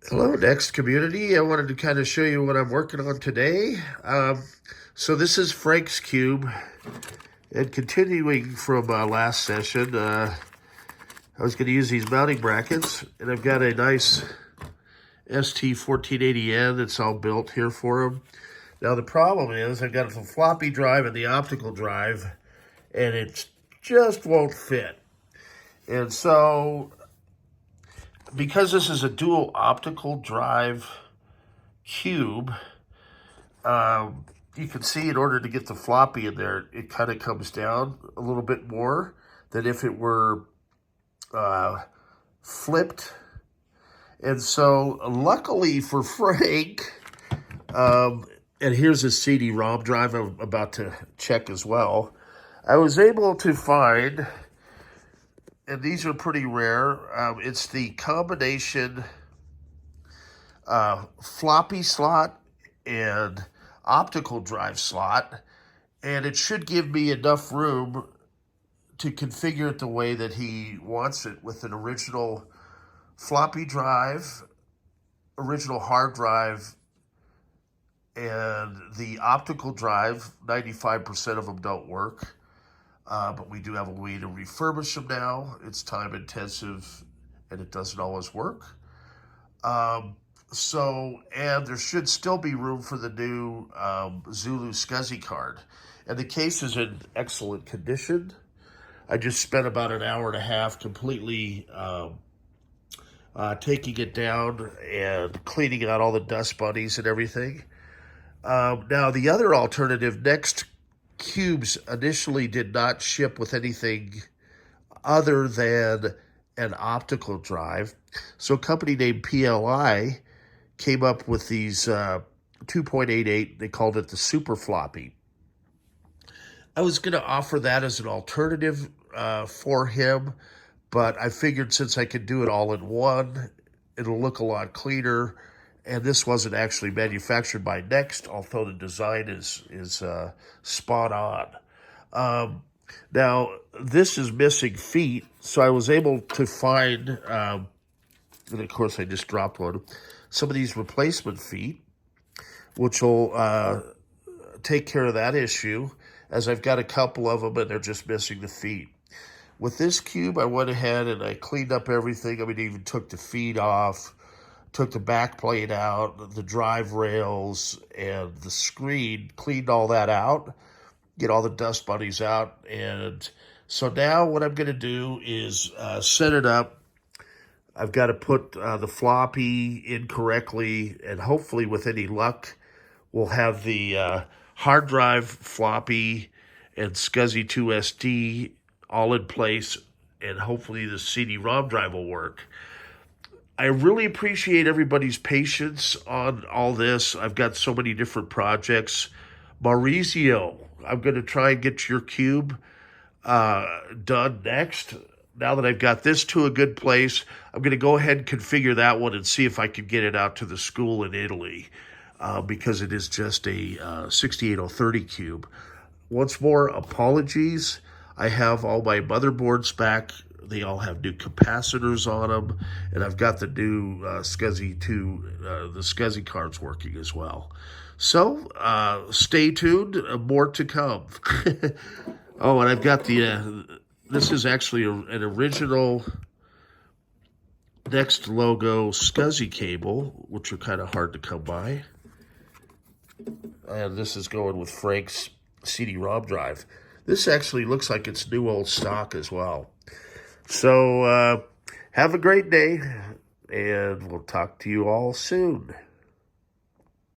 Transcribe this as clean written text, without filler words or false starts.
Hello, NeXT community. I wanted to kind of show you what I'm working on today. So this is Frank's cube, and continuing from last session, I was going to use these mounting brackets, and I've got a nice ST1480N that's all built here for him. Now the problem is I've got the floppy drive and the optical drive, and it just won't fit. And so, because this is a dual optical drive cube, you can see in order to get the floppy in there, it kind of comes down a little bit more than if it were flipped. And so luckily for Frank, and here's a CD-ROM drive I'm about to check as well, I was able to find, and these are pretty rare, it's the combination floppy slot and optical drive slot, and it should give me enough room to configure it the way that he wants it, with an original floppy drive, original hard drive, and the optical drive. 95% of them don't work. But we do have a way to refurbish them now. It's time intensive and it doesn't always work. And there should still be room for the new Zulu SCSI card. And the case is in excellent condition. I just spent about an hour and a half completely taking it down and cleaning out all the dust bunnies and everything. Now the other alternative, NeXT cubes initially did not ship with anything other than an optical drive. So a company named PLI came up with these 2.88, they called it the super floppy. I was going to offer that as an alternative for him, but I figured since I could do it all in one, it'll look a lot cleaner. And this wasn't actually manufactured by NeXT, although the design is spot on. Now, this is missing feet, so I was able to find, and of course I just dropped one, some of these replacement feet, which will take care of that issue, as I've got a couple of them and they're just missing the feet. With this cube, I went ahead and I cleaned up everything. I mean, even took the feet off, took the back plate out, the drive rails, and the screen, cleaned all that out, get all the dust bunnies out. And so now what I'm going to do is set it up. I've got to put the floppy in correctly, and hopefully with any luck, we'll have the hard drive, floppy, and SCSI 2 SD all in place, and hopefully the CD-ROM drive will work. I really appreciate everybody's patience on all this. I've got so many different projects. Mauricio, I'm going to try and get your cube done next. Now that I've got this to a good place, I'm going to go ahead and configure that one and see if I can get it out to the school in Italy, because it is just a 68030 cube. Once more, apologies. I have all my motherboards back. They all have new capacitors on them, and I've got the new SCSI 2, the SCSI cards working as well. So stay tuned, more to come. Oh, and I've got the, this is actually an original NeXT logo SCSI cable, which are kind of hard to come by. And this is going with Frank's CD-ROM drive. This actually looks like it's new old stock as well. So have a great day, and we'll talk to you all soon.